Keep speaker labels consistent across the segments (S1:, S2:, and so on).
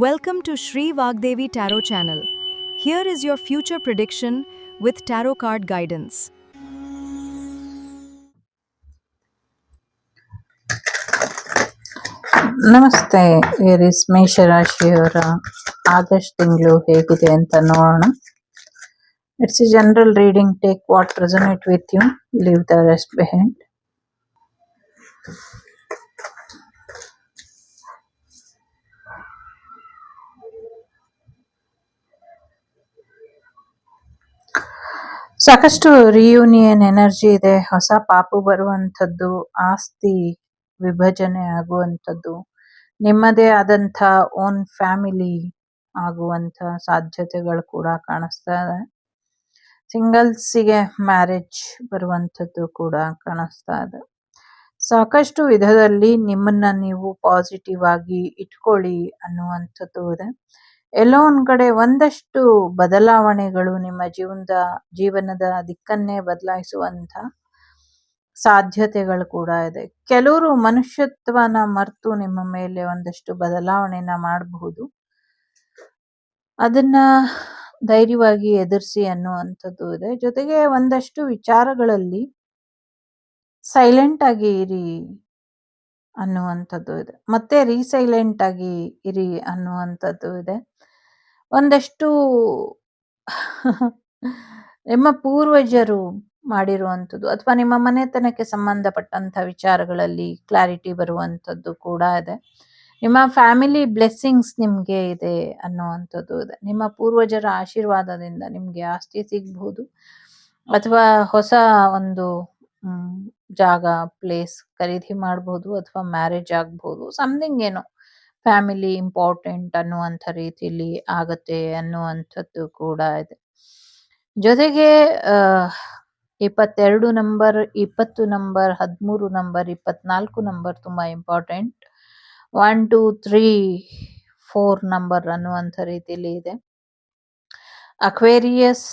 S1: Welcome to Shri Vagdevi Tarot channel. Here is your future prediction with tarot card guidance.
S2: ನಮಸ್ತೆ ಏರಿಸ್ ಮೇಷರಾಶಿಯವರ August ತಿಂಗಳು ಹೇಗಿದೆ ಅಂತ ನೋಡೋಣ. It's a general reading. Take what resonate with you, leave the rest behind. ಸಾಕಷ್ಟು reunion energy ಇದೆ. ಹೊಸ ಪಾಪು ಬರುವಂಥದ್ದು, ಆಸ್ತಿ ವಿಭಜನೆ ಆಗುವಂಥದ್ದು, ನಿಮ್ಮದೇ ಆದಂಥ ಓನ್ ಫ್ಯಾಮಿಲಿ ಆಗುವಂಥ ಸಾಧ್ಯತೆಗಳು ಕೂಡ ಕಾಣಿಸ್ತಾ ಇದೆ. ಸಿಂಗಲ್ಸಿಗೆ ಮ್ಯಾರೇಜ್ ಬರುವಂಥದ್ದು ಕೂಡ ಕಾಣಿಸ್ತಾ ಇದೆ. ಸಾಕಷ್ಟು ವಿಧದಲ್ಲಿ ನಿಮ್ಮನ್ನ ನೀವು ಪಾಸಿಟಿವ್ ಆಗಿ ಇಟ್ಕೊಳ್ಳಿ ಅನ್ನುವಂಥದ್ದು ಇದೆ. ಎಲ್ಲೋ ಒಂದ್ ಕಡೆ ಒಂದಷ್ಟು ಬದಲಾವಣೆಗಳು ನಿಮ್ಮ ಜೀವನದ ದಿಕ್ಕನ್ನೇ ಬದಲಾಯಿಸುವಂತ ಸಾಧ್ಯತೆಗಳು ಕೂಡ ಇದೆ. ಕೆಲವರು ಮನುಷ್ಯತ್ವನ ಮರೆತು ನಿಮ್ಮ ಮೇಲೆ ಒಂದಷ್ಟು ಬದಲಾವಣೆನ ಮಾಡಬಹುದು. ಅದನ್ನ ಧೈರ್ಯವಾಗಿ ಎದುರಿಸಿ ಅನ್ನುವಂಥದ್ದು ಇದೆ. ಜೊತೆಗೆ ಒಂದಷ್ಟು ವಿಚಾರಗಳಲ್ಲಿ ಸೈಲೆಂಟ್ ಆಗಿ ಇರಿ ಅನ್ನುವಂಥದ್ದು ಇದೆ. ಮತ್ತೆ ರೀಸೈಲೆಂಟ್ ಆಗಿ ಇರಿ ಅನ್ನುವಂಥದ್ದು ಇದೆ. ಒಂದಷ್ಟು ನಿಮ್ಮ ಪೂರ್ವಜರು ಮಾಡಿರುವಂಥದ್ದು ಅಥವಾ ನಿಮ್ಮ ಮನೆತನಕ್ಕೆ ಸಂಬಂಧಪಟ್ಟಂಥ ವಿಚಾರಗಳಲ್ಲಿ ಕ್ಲಾರಿಟಿ ಬರುವಂಥದ್ದು ಕೂಡ ಇದೆ. ನಿಮ್ಮ ಫ್ಯಾಮಿಲಿ ಬ್ಲೆಸ್ಸಿಂಗ್ಸ್ ನಿಮಗೆ ಇದೆ ಅನ್ನುವಂಥದ್ದು ಇದೆ. ನಿಮ್ಮ ಪೂರ್ವಜರ ಆಶೀರ್ವಾದದಿಂದ ನಿಮಗೆ ಆಸ್ತಿ ಸಿಗಬಹುದು ಅಥವಾ ಹೊಸ ಒಂದು ಜಾಗ ಪ್ಲೇಸ್ ಖರೀದಿ ಮಾಡಬಹುದು ಅಥವಾ ಮ್ಯಾರೇಜ್ ಆಗಬಹುದು. ಸಮಥಿಂಗ್ ಏನೋ ಫ್ಯಾಮಿಲಿ ಇಂಪಾರ್ಟೆಂಟ್ ಅನ್ನುವಂಥ ರೀತಿಯಲ್ಲಿ ಆಗತ್ತೆ ಅನ್ನುವಂಥದ್ದು ಕೂಡ ಇದೆ. ಜೊತೆಗೆ 22 ನಂಬರ್, 20 ನಂಬರ್, 13 ನಂಬರ್, 24 ನಂಬರ್ ತುಂಬಾ ಇಂಪಾರ್ಟೆಂಟ್. 1, 2, 3, 4 ನಂಬರ್ ಅನ್ನುವಂಥ ರೀತಿಯಲ್ಲಿ ಇದೆ. ಅಕ್ವೇರಿಯಸ್,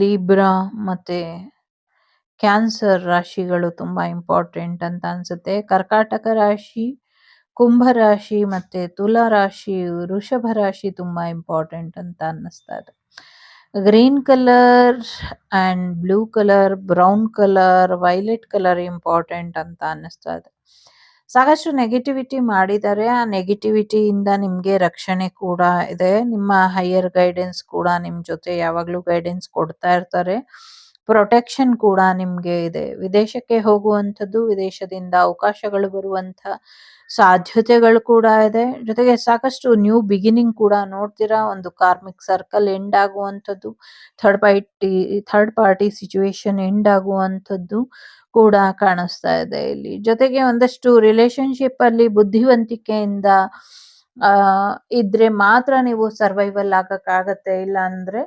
S2: ಲಿಬ್ರಾ ಮತ್ತೆ ಕ್ಯಾನ್ಸರ್ ರಾಶಿಗಳು ತುಂಬಾ ಇಂಪಾರ್ಟೆಂಟ್ ಅಂತ ಅನ್ಸುತ್ತೆ. ಕರ್ಕಾಟಕ ರಾಶಿ, ಕುಂಭ ರಾಶಿ ಮತ್ತೆ ತುಲಾ ರಾಶಿ, ವೃಷಭ ರಾಶಿ ತುಂಬಾ ಇಂಪಾರ್ಟೆಂಟ್ ಅಂತ ಅನ್ನಿಸ್ತಾ ಇದೆ. Green colour and blue colour, brown colour, violet colour important ಅಂತ ಅನ್ನಿಸ್ತಾ ಇದೆ. ಸಾಕಷ್ಟು ನೆಗೆಟಿವಿಟಿ ಮಾಡಿದ್ದಾರೆ. ಆ ನೆಗೆಟಿವಿಟಿಯಿಂದ ನಿಮ್ಗೆ ರಕ್ಷಣೆ ಕೂಡ ಇದೆ. ನಿಮ್ಮ ಹೈಯರ್ ಗೈಡೆನ್ಸ್ ಕೂಡ ನಿಮ್ ಜೊತೆ ಯಾವಾಗ್ಲೂ ಗೈಡೆನ್ಸ್ ಕೊಡ್ತಾ ಇರ್ತಾರೆ. ಪ್ರೊಟೆಕ್ಷನ್ ಕೂಡ ನಿಮ್ಗೆ ಇದೆ. ವಿದೇಶಕ್ಕೆ ಹೋಗುವಂಥದ್ದು, ವಿದೇಶದಿಂದ ಅವಕಾಶಗಳು ಬರುವಂಥ ಸಾಧ್ಯತೆಗಳು ಕೂಡ ಇದೆ. ಜೊತೆಗೆ ಸಾಕಷ್ಟು ನ್ಯೂ ಬಿಗಿನಿಂಗ್ ಕೂಡ ನೋಡ್ತೀರಾ. ಒಂದು ಕಾರ್ಮಿಕ್ ಸರ್ಕಲ್ ಎಂಡ್ ಆಗುವಂಥದ್ದು, ಥರ್ಡ್ ಪಾರ್ಟಿ ಸಿಚುವೇಶನ್ ಎಂಡ್ ಆಗುವಂಥದ್ದು ಕೂಡ ಕಾಣಿಸ್ತಾ ಇದೆ ಇಲ್ಲಿ. ಜೊತೆಗೆ ಒಂದಷ್ಟು ರಿಲೇಶನ್ಶಿಪ್ ಅಲ್ಲಿ ಬುದ್ಧಿವಂತಿಕೆಯಿಂದ ಇದ್ರೆ ಮಾತ್ರ ನೀವು ಸರ್ವೈವಲ್ ಆಗಕ್ಕಾಗತ್ತೆ. ಇಲ್ಲ ಅಂದ್ರೆ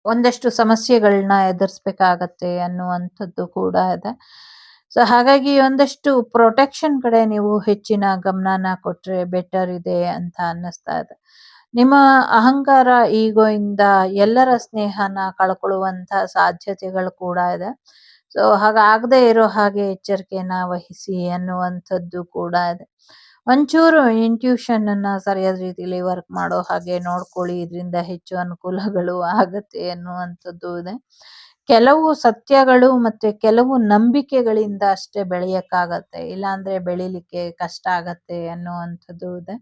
S2: ಒಂದಷ್ಟು ಸಮಸ್ಯೆಗಳನ್ನ ಎದುರಿಸ್ಬೇಕಾಗತ್ತೆ ಅನ್ನುವಂಥದ್ದು ಕೂಡ ಇದೆ. ಸೊ ಹಾಗಾಗಿ ಒಂದಷ್ಟು ಪ್ರೊಟೆಕ್ಷನ್ ಕಡೆ ನೀವು ಹೆಚ್ಚಿನ ಗಮನನ ಕೊಟ್ರೆ ಬೆಟರ್ ಇದೆ ಅಂತ ಅನ್ನಿಸ್ತಾ ಇದೆ. ನಿಮ್ಮ ಅಹಂಕಾರ, ಈಗೋ ಇಂದ ಎಲ್ಲರ ಸ್ನೇಹನ ಕಳ್ಕೊಳ್ಳುವಂತ ಸಾಧ್ಯತೆಗಳು ಕೂಡ ಇದೆ. ಸೊ ಹಾಗಾಗದೆ ಇರೋ ಹಾಗೆ ಎಚ್ಚರಿಕೆನ ವಹಿಸಿ ಅನ್ನುವಂಥದ್ದು ಕೂಡ ಇದೆ. ಒಂಚೂರು ಇಂಟ್ಯೂಷನ್ ಅನ್ನ ಸರಿಯಾದ ರೀತಿಯಲ್ಲಿ ವರ್ಕ್ ಮಾಡೋ ಹಾಗೆ ನೋಡ್ಕೊಳ್ಳಿ. ಇದರಿಂದ ಹೆಚ್ಚು ಅನುಕೂಲಗಳು ಆಗತ್ತೆ ಅನ್ನುವಂಥದ್ದು ಇದೆ. ಕೆಲವು ಸತ್ಯಗಳು ಮತ್ತೆ ಕೆಲವು ನಂಬಿಕೆಗಳಿಂದ ಅಷ್ಟೇ ಬೆಳೆಯಕ್ಕಾಗತ್ತೆ, ಇಲ್ಲಾಂದ್ರೆ ಬೆಳಿಲಿಕ್ಕೆ ಕಷ್ಟ ಆಗತ್ತೆ ಅನ್ನುವಂಥದ್ದು ಇದೆ.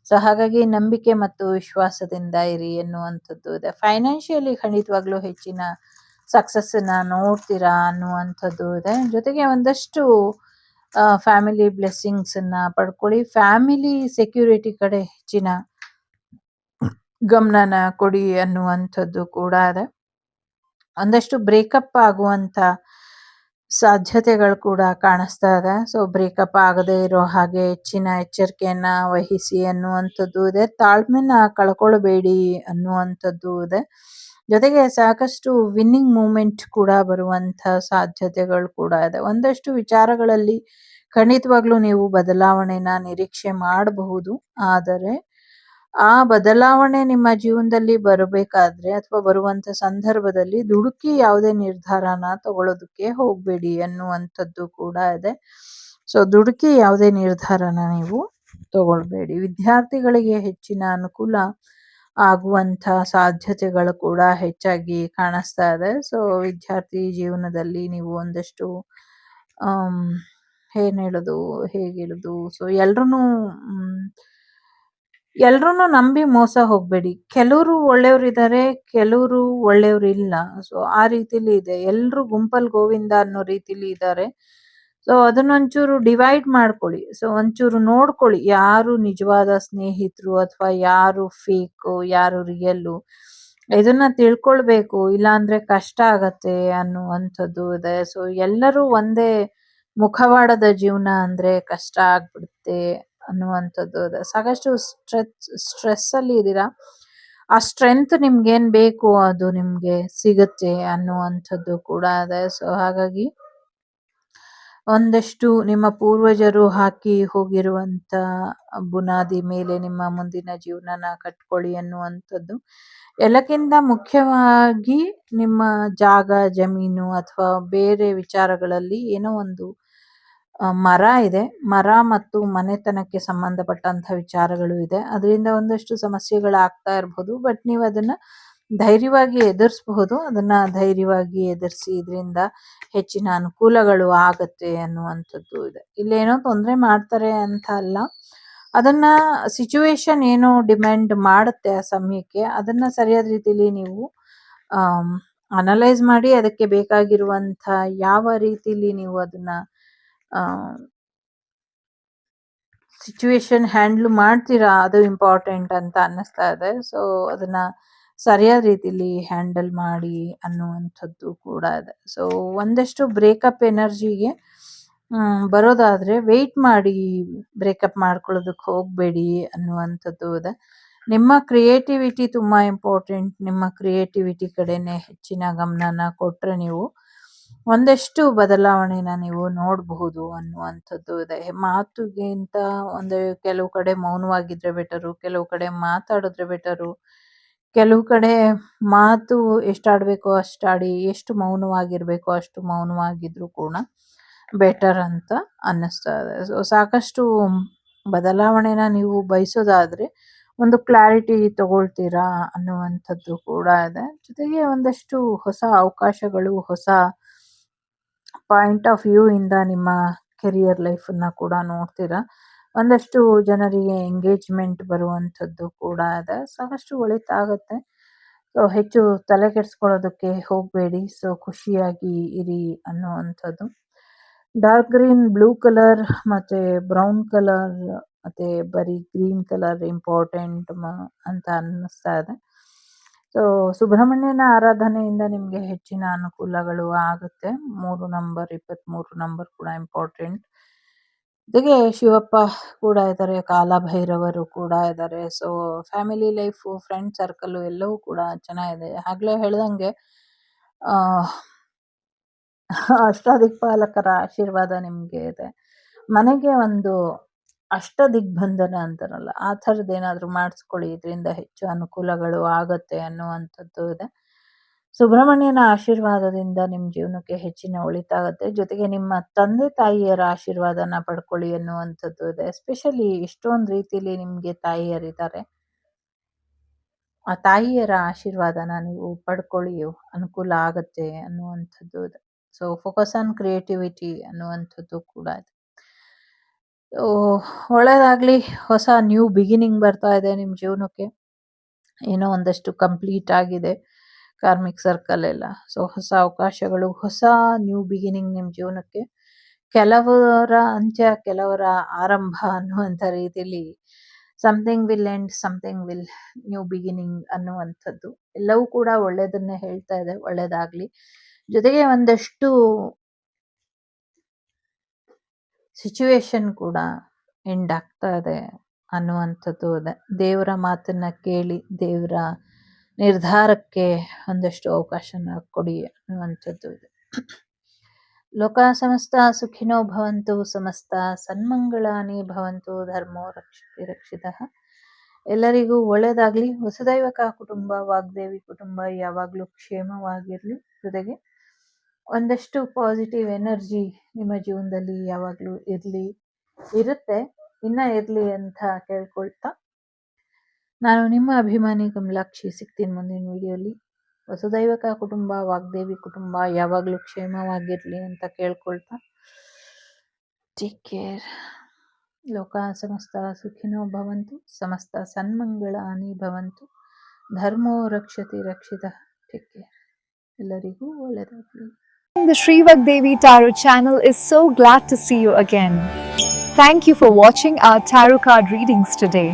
S2: ಸೊ ಹಾಗಾಗಿ ನಂಬಿಕೆ ಮತ್ತು ವಿಶ್ವಾಸದಿಂದ ಇರಿ ಎನ್ನುವಂಥದ್ದು ಇದೆ. ಫೈನಾನ್ಷಿಯಲಿ ಖಂಡಿತವಾಗ್ಲೂ ಹೆಚ್ಚಿನ ಸಕ್ಸಸ್ ನ ನೋಡ್ತೀರಾ ಅನ್ನುವಂಥದ್ದು ಇದೆ. ಜೊತೆಗೆ ಒಂದಷ್ಟು ಫ್ಯಾಮಿಲಿ ಬ್ಲೆಸ್ಸಿಂಗ್ಸ್ ಅನ್ನ ಪಡ್ಕೊಳ್ಳಿ. ಫ್ಯಾಮಿಲಿ ಸೆಕ್ಯೂರಿಟಿ ಕಡೆ ಹೆಚ್ಚಿನ ಗಮನನ ಕೊಡಿ ಅನ್ನುವಂಥದ್ದು ಕೂಡ ಇದೆ. ಒಂದಷ್ಟು ಬ್ರೇಕಪ್ ಆಗುವಂತ ಸಾಧ್ಯತೆಗಳು ಕೂಡ ಕಾಣಿಸ್ತಾ ಇದೆ. ಸೊ ಬ್ರೇಕಪ್ ಆಗದೆ ಇರೋ ಹಾಗೆ ಹೆಚ್ಚಿನ ಎಚ್ಚರಿಕೆಯನ್ನ ವಹಿಸಿ ಅನ್ನುವಂಥದ್ದು ಇದೆ. ತಾಳ್ಮೆನ ಕಳ್ಕೊಳ್ಬೇಡಿ ಅನ್ನುವಂಥದ್ದು ಇದೆ. ಜೊತೆಗೆ ಸಾಕಷ್ಟು ವಿನ್ನಿಂಗ್ ಮೂಮೆಂಟ್ ಕೂಡ ಬರುವಂತ ಸಾಧ್ಯತೆಗಳು ಕೂಡ ಇದೆ. ಒಂದಷ್ಟು ವಿಚಾರಗಳಲ್ಲಿ ಖಂಡಿತವಾಗ್ಲೂ ನೀವು ಬದಲಾವಣೆನ ನಿರೀಕ್ಷೆ ಮಾಡಬಹುದು. ಆದರೆ ಆ ಬದಲಾವಣೆ ನಿಮ್ಮ ಜೀವನದಲ್ಲಿ ಬರಬೇಕಾದ್ರೆ ಅಥವಾ ಬರುವಂತ ಸಂದರ್ಭದಲ್ಲಿ ದುಡುಕಿ ಯಾವುದೇ ನಿರ್ಧಾರನ ತಗೊಳ್ಳೋದಕ್ಕೆ ಹೋಗ್ಬೇಡಿ ಅನ್ನುವಂಥದ್ದು ಕೂಡ ಇದೆ. ಸೊ ದುಡುಕಿ ಯಾವುದೇ ನಿರ್ಧಾರನ ನೀವು ತಗೊಳ್ಬೇಡಿ. ವಿದ್ಯಾರ್ಥಿಗಳಿಗೆ ಹೆಚ್ಚಿನ ಅನುಕೂಲ ಆಗುವಂಥ ಸಾಧ್ಯತೆಗಳು ಕೂಡ ಹೆಚ್ಚಾಗಿ ಕಾಣಿಸ್ತಾ ಇದೆ. ಸೊ ವಿದ್ಯಾರ್ಥಿ ಜೀವನದಲ್ಲಿ ನೀವು ಒಂದಷ್ಟು ಆಮ್, ಏನ್ ಹೇಳೋದು ಹೇಗೆ ಹೇಳೋದು ಸೊ ಎಲ್ರೂನು ನಂಬಿ ಮೋಸ ಹೋಗ್ಬೇಡಿ. ಕೆಲವರು ಒಳ್ಳೆಯವ್ರಿದ್ದಾರೆ, ಕೆಲವರು ಒಳ್ಳೆಯವ್ರು ಇಲ್ಲ. ಸೊ ಆ ರೀತಿಲಿ ಇದೆ. ಎಲ್ರು ಗುಂಪಲ್ ಗೋವಿಂದ ಅನ್ನೋ ರೀತಿಲಿ ಇದ್ದಾರೆ. ಸೊ ಅದನ್ನೊಂಚೂರು ಡಿವೈಡ್ ಮಾಡ್ಕೊಳ್ಳಿ. ಸೊ ಒಂಚೂರು ನೋಡ್ಕೊಳ್ಳಿ ಯಾರು ನಿಜವಾದ ಸ್ನೇಹಿತರು ಅಥವಾ ಯಾರು ಫೇಕು ಯಾರು ರಿಯಲ್ಲು, ಇದನ್ನ ತಿಳ್ಕೊಳ್ಬೇಕು. ಇಲ್ಲಾಂದ್ರೆ ಕಷ್ಟ ಆಗತ್ತೆ ಅನ್ನುವಂಥದ್ದು ಇದೆ. ಸೊ ಎಲ್ಲರೂ ಒಂದೇ ಮುಖವಾಡದ ಜೀವನ ಅಂದ್ರೆ ಕಷ್ಟ ಆಗ್ಬಿಡುತ್ತೆ ಅನ್ನುವಂಥದ್ದು ಇದೆ. ಸಾಕಷ್ಟು ಸ್ಟ್ರೆಸ್ ಅಲ್ಲಿ ಇದ್ದೀರಾ. ಆ ಸ್ಟ್ರೆಂತ್ ನಿಮ್ಗೇನ್ ಬೇಕು ಅದು ನಿಮ್ಗೆ ಸಿಗುತ್ತೆ ಅನ್ನುವಂಥದ್ದು ಕೂಡ ಇದೆ. ಸೊ ಹಾಗಾಗಿ ಒಂದಷ್ಟು ನಿಮ್ಮ ಪೂರ್ವಜರು ಹಾಕಿ ಹೋಗಿರುವಂತ ಬುನಾದಿ ಮೇಲೆ ನಿಮ್ಮ ಮುಂದಿನ ಜೀವನನ ಕಟ್ಕೊಳ್ಳಿ ಅನ್ನುವಂಥದ್ದು. ಎಲ್ಲಕ್ಕಿಂತ ಮುಖ್ಯವಾಗಿ ನಿಮ್ಮ ಜಾಗ, ಜಮೀನು ಅಥವಾ ಬೇರೆ ವಿಚಾರಗಳಲ್ಲಿ ಏನೋ ಒಂದು ಮರ ಇದೆ. ಮರ ಮತ್ತು ಮನೆತನಕ್ಕೆ ಸಂಬಂಧಪಟ್ಟಂತ ವಿಚಾರಗಳು ಇದೆ. ಅದರಿಂದ ಒಂದಷ್ಟು ಸಮಸ್ಯೆಗಳಾಗ್ತಾ ಇರ್ಬೋದು. ಬಟ್ ನೀವು ಅದನ್ನ ಧೈರ್ಯವಾಗಿ ಎದುರಿಸಬಹುದು. ಅದನ್ನ ಧೈರ್ಯವಾಗಿ ಎದುರಿಸಿ ಇದರಿಂದ ಹೆಚ್ಚಿನ ಅನುಕೂಲಗಳು ಆಗತ್ತೆ ಅನ್ನುವಂಥದ್ದು ಇದೆ. ಇಲ್ಲೇನೋ ತೊಂದರೆ ಮಾಡ್ತಾರೆ ಅಂತ ಅಲ್ಲ. ಅದನ್ನ ಸಿಚುವೇಶನ್ ಏನೋ ಡಿಮ್ಯಾಂಡ್ ಮಾಡುತ್ತೆ ಆ ಸಮಯಕ್ಕೆ. ಅದನ್ನ ಸರಿಯಾದ ರೀತಿಲಿ ನೀವು ಅನಲೈಸ್ ಮಾಡಿ ಅದಕ್ಕೆ ಬೇಕಾಗಿರುವಂತ ಯಾವ ರೀತಿಲಿ ನೀವು ಅದನ್ನ ಸಿಚುವೇಶನ್ ಹ್ಯಾಂಡಲ್ ಮಾಡ್ತೀರಾ ಅದು ಇಂಪಾರ್ಟೆಂಟ್ ಅಂತ ಅನ್ನಿಸ್ತಾ ಇದೆ. ಸೊ ಅದನ್ನ ಸರಿಯಾದ ರೀತಿಲಿ ಹ್ಯಾಂಡಲ್ ಮಾಡಿ ಅನ್ನುವಂಥದ್ದು ಕೂಡ ಇದೆ. ಸೊ ಒಂದಷ್ಟು ಬ್ರೇಕಪ್ ಎನರ್ಜಿಗೆ ಬರೋದಾದ್ರೆ ವೆಯ್ಟ್ ಮಾಡಿ, ಬ್ರೇಕಪ್ ಮಾಡ್ಕೊಳ್ಳೋದಕ್ಕೆ ಹೋಗಬೇಡಿ ಅನ್ನುವಂಥದ್ದು ಇದೆ. ನಿಮ್ಮ ಕ್ರಿಯೇಟಿವಿಟಿ ತುಂಬಾ ಇಂಪಾರ್ಟೆಂಟ್. ನಿಮ್ಮ ಕ್ರಿಯೇಟಿವಿಟಿ ಕಡೆನೆ ಹೆಚ್ಚಿನ ಗಮನನ ಕೊಟ್ರೆ ನೀವು ಒಂದಷ್ಟು ಬದಲಾವಣೆನ ನೀವು ನೋಡಬಹುದು ಅನ್ನುವಂಥದ್ದು ಇದೆ. ಮಾತುಗಿಂತ ಒಂದು ಕೆಲವು ಕಡೆ ಮೌನವಾಗಿದ್ರೆ ಬೆಟರು, ಕೆಲವು ಕಡೆ ಮಾತಾಡಿದ್ರೆ ಬೆಟರು, ಕೆಲವು ಕಡೆ ಮಾತು ಎಷ್ಟಾಡಬೇಕೋ ಅಷ್ಟಾಡಿ, ಎಷ್ಟು ಮೌನವಾಗಿರ್ಬೇಕೋ ಅಷ್ಟು ಮೌನವಾಗಿದ್ರು ಕೂಡ ಬೆಟರ್ ಅಂತ ಅನ್ನಿಸ್ತಾ ಇದೆ. ಸೊ ಸಾಕಷ್ಟು ಬದಲಾವಣೆನ ನೀವು ಬಯಸೋದಾದ್ರೆ ಒಂದು ಕ್ಲಾರಿಟಿ ತಗೊಳ್ತೀರಾ ಅನ್ನುವಂಥದ್ದು ಕೂಡ ಇದೆ. ಜೊತೆಗೆ ಒಂದಷ್ಟು ಹೊಸ ಅವಕಾಶಗಳು, ಹೊಸ ಪಾಯಿಂಟ್ ಆಫ್ ವ್ಯೂ ಇಂದ ನಿಮ್ಮ ಕೆರಿಯರ್ ಲೈಫನ್ನ ಕೂಡ ನೋಡ್ತೀರಾ. ಒಂದಷ್ಟು ಜನರಿಗೆ ಎಂಗೇಜ್ಮೆಂಟ್ ಬರುವಂಥದ್ದು ಕೂಡ ಇದೆ. ಸಾಕಷ್ಟು ಒಳಿತಾಗತ್ತೆ. ಸೊ ಹೆಚ್ಚು ತಲೆ ಕೆಡಿಸ್ಕೊಳ್ಳೋದಕ್ಕೆ ಹೋಗಬೇಡಿ. ಸೊ ಖುಷಿಯಾಗಿ ಇರಿ ಅನ್ನುವಂಥದ್ದು. ಡಾರ್ಕ್ ಗ್ರೀನ್, ಬ್ಲೂ ಕಲರ್ ಮತ್ತೆ ಬ್ರೌನ್ ಕಲರ್ ಮತ್ತೆ ಬರೀ ಗ್ರೀನ್ ಕಲರ್ ಇಂಪಾರ್ಟೆಂಟ್ ಅಂತ ಅನ್ನಿಸ್ತಾ ಇದೆ. ಸೊ ಸುಬ್ರಹ್ಮಣ್ಯನ ಆರಾಧನೆಯಿಂದ ನಿಮ್ಗೆ ಹೆಚ್ಚಿನ ಅನುಕೂಲಗಳು ಆಗುತ್ತೆ. 3 ನಂಬರ್ 23 ನಂಬರ್ ಕೂಡ ಇಂಪಾರ್ಟೆಂಟ್. ಜೊತೆಗೆ ಶಿವಪ್ಪ ಕೂಡ ಇದ್ದಾರೆ, ಕಾಲಭೈರವರು ಕೂಡ ಇದ್ದಾರೆ. So family life, friend circle ಎಲ್ಲವೂ ಕೂಡ ಚೆನ್ನಾಗಿದೆ. ಆಗ್ಲೇ ಹೇಳ್ದಂಗೆ ಅಷ್ಟದಿಕ್ಪಾಲಕರ ಆಶೀರ್ವಾದ ನಿಮ್ಗೆ ಇದೆ. ಮನೆಗೆ ಒಂದು ಅಷ್ಟದಿಗ್ಬಂಧನ ಅಂತಾರಲ್ಲ, ಆ ಥರದ್ದು ಏನಾದ್ರು ಮಾಡಿಸ್ಕೊಳ್ಳಿ. ಇದರಿಂದ ಹೆಚ್ಚು ಅನುಕೂಲಗಳು ಆಗತ್ತೆ ಅನ್ನುವಂಥದ್ದು ಇದೆ. ಸುಬ್ರಹ್ಮಣ್ಯನ ಆಶೀರ್ವಾದದಿಂದ ನಿಮ್ಮ ಜೀವನಕ್ಕೆ ಹೆಚ್ಚಿನ ಒಳಿತಾಗತ್ತೆ. ಜೊತೆಗೆ ನಿಮ್ಮ ತಂದೆ ತಾಯಿಯರ ಆಶೀರ್ವಾದನ ಪಡ್ಕೊಳ್ಳಿ ಅನ್ನುವಂಥದ್ದು ಇದೆ. ಎಸ್ಪೆಷಲಿ ಎಷ್ಟೊಂದು ರೀತಿಲಿ ನಿಮ್ಗೆ ತಾಯಿಯರಿದ್ದಾರೆ. ಆ ತಾಯಿಯರ ಆಶೀರ್ವಾದನ ನೀವು ಪಡ್ಕೊಳ್ಳಿ, ಅನುಕೂಲ ಆಗತ್ತೆ ಅನ್ನುವಂಥದ್ದು ಇದೆ. ಸೊ ಫೋಕಸ್ ಆನ್ ಕ್ರಿಯೇಟಿವಿಟಿ ಅನ್ನುವಂಥದ್ದು ಕೂಡ ಇದೆ. ಒಳ್ಳೇದಾಗ್ಲಿ. ಹೊಸ ನ್ಯೂ ಬಿಗಿನಿಂಗ್ ಬರ್ತಾ ಇದೆ ನಿಮ್ಮ ಜೀವನಕ್ಕೆ. ಏನೋ ಒಂದಷ್ಟು ಕಂಪ್ಲೀಟ್ ಆಗಿದೆ ಕಾರ್ಮಿಕ್ ಸರ್ಕಲ್ ಎಲ್ಲ. ಸೊ ಹೊಸ ಅವಕಾಶಗಳು, ಹೊಸ ನ್ಯೂ ಬಿಗಿನಿಂಗ್ ನಿಮ್ಮ ಜೀವನಕ್ಕೆ. ಕೆಲವರ ಅಂತ್ಯ, ಕೆಲವರ ಆರಂಭ ಅನ್ನುವಂಥ ರೀತಿಲಿ something will end, something will new beginning ಅನ್ನುವಂಥದ್ದು ಎಲ್ಲವೂ ಕೂಡ ಒಳ್ಳೇದನ್ನೇ ಹೇಳ್ತಾ ಇದೆ. ಒಳ್ಳೇದಾಗ್ಲಿ. ಜೊತೆಗೆ ಒಂದಷ್ಟು ಸಿಚುವೇಶನ್ ಕೂಡ ಎಂಡ್ ಆಗ್ತಾ ಇದೆ ಅನ್ನುವಂಥದ್ದು ಇದೆ. ದೇವರ ಮಾತನ್ನ ಕೇಳಿ, ದೇವರ ನಿರ್ಧಾರಕ್ಕೆ ಒಂದಷ್ಟು ಅವಕಾಶನ ಕೊಡಿ ಅನ್ನುವಂಥದ್ದು ಇದೆ. ಲೋಕ ಸಮಸ್ತ ಸುಖಿನೋ ಭವಂತು, ಸಮಸ್ತ ಸನ್ಮಂಗಳಾನಿ ಭವಂತು, ಧರ್ಮೋ ರಕ್ಷತಿ ರಕ್ಷಿತಃ. ಎಲ್ಲರಿಗೂ ಒಳ್ಳೇದಾಗ್ಲಿ. ವಸುದೈವಕ ಕುಟುಂಬ, ವಾಗ್ದೇವಿ ಕುಟುಂಬ ಯಾವಾಗಲೂ ಕ್ಷೇಮವಾಗಿರ್ಲಿ. ಜೊತೆಗೆ ಒಂದಷ್ಟು ಪಾಸಿಟಿವ್ ಎನರ್ಜಿ ನಿಮ್ಮ ಜೀವನದಲ್ಲಿ ಯಾವಾಗಲೂ ಇರುತ್ತೆ. ಇನ್ನ ಇರ್ಲಿ ಅಂತ ಕೇಳ್ಕೊಳ್ತಾ ನಾನು ನಿಮ್ಮ ಅಭಿಮಾನಿ ಕಮಲಾಕ್ಷಿ. ಸಿಗ್ತೀನಿ ಮುಂದಿನ ವಿಡಿಯೋಲಿ. ವಸುದೈವಕ ಕುಟುಂಬ, ವಾಗ್ದೇವಿ ಕುಟುಂಬ ಯಾವಾಗಲೂ ಕ್ಷೇಮವಾಗಿರ್ಲಿ ಅಂತ ಕೇಳ್ಕೊಳ್ತಾ ಟೇಕ್ ಕೇರ್. ಲೋಕ ಸಮಸ್ತ ಸುಖಿನೋ ಭವಂತು, ಸಮಸ್ತ ಸನ್ಮಂಗಳಾನಿ ಭವಂತು, ಧರ್ಮೋ ರಕ್ಷತಿ ರಕ್ಷಿತ. Take care. ಎಲ್ಲರಿಗೂ ಒಳ್ಳೆಯದಾಗಲಿ.
S1: The Sri Vagdevi Tarot channel is so glad to see you again. Thank you for watching our tarot card readings today.